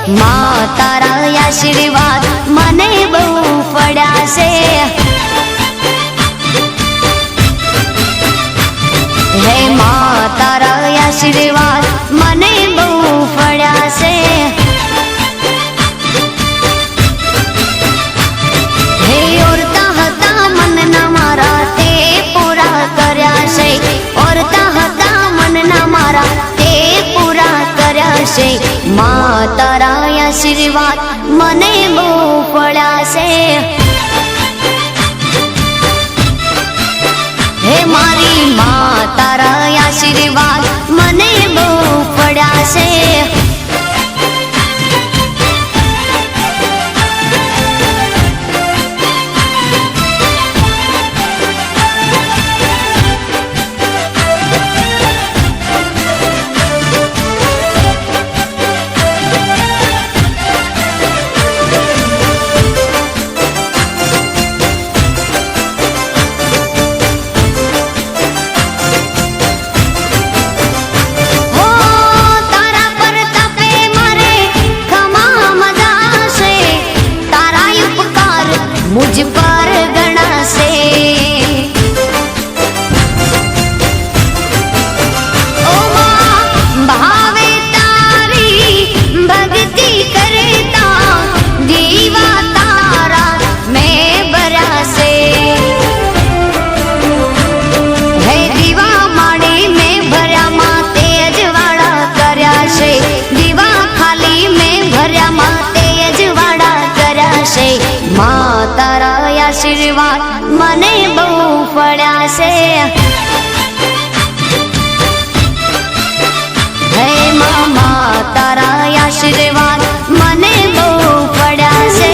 માં તારા આશીર્વાદ મને બહુ પડ્યા છે। હે માં તારા આશીર્વાદ મને બહુ પડ્યા છે। હે ઓરતા હતા મનના મારા તે પૂરા કર્યા છે। ઓરતા હતા મનના મારા તે પૂરા કર્યા છે। માં તારા આશીર્વાદ મને બહુ પડ્યા છે। હે મારી માં તારા આશીર્વાદ મને બહુ પડ્યા છે। मुझ पर गणा से ओ मां भावे तारी भक्ति करता दीवा तारा मैं बरा से। है दीवा माड़ी में भर्या मां तेज वाड़ा कर्या छे। दीवा खाली में भर्या मां तेज वाड़ा कर्या छे। मां तारा आशीर्वाद मने बहु पड्या छे। हे मामा तारा आशीर्वाद मने बहु पड्या छे।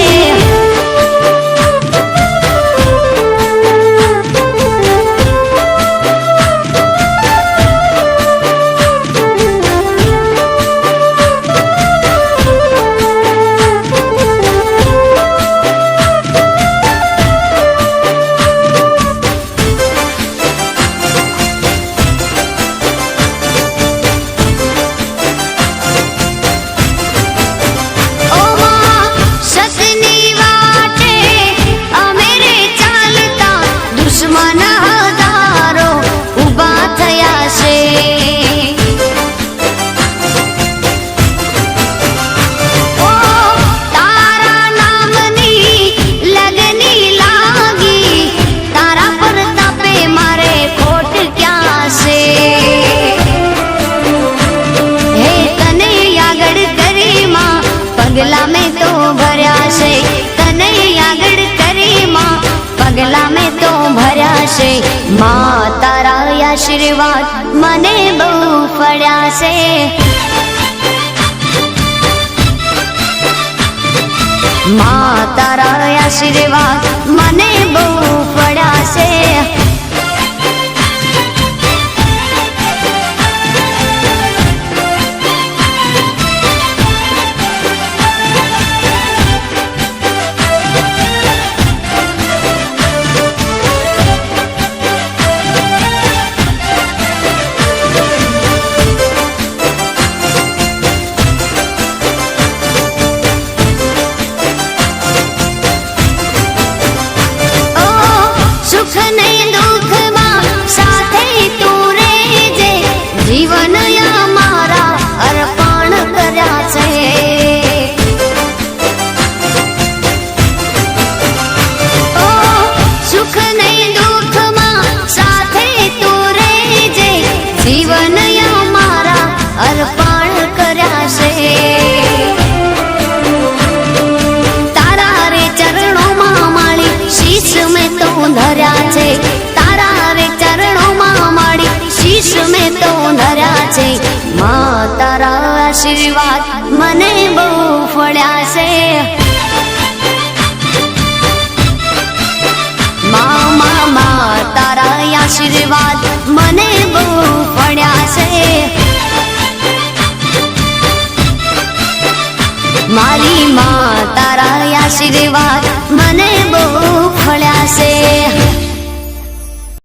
पगला में तो भर्या छे तने आगळ करी मां पगला में तो भर्या छे। मां तारा आशीर्वाद मने बहु पड्या छे। मां तारा आशीर्वाद मने बहु पड्या छे। जीवन मारा अर्पण कर्या छे। ओ सुख ने दुख मां साथे तू रेजे जीवन मारा अर्पण कर्या छे। तारा रे चरणों मां माड़ी शीश में तो धर्या छे। तारा रे चरणों मां माड़ी शीश में तो धर्या छे। मां तारा आशीर्वाद मने बहु पड्या छे। मां तारा आशीर्वाद मने बहु पड्या छे। मारी मां तारा आशीर्वाद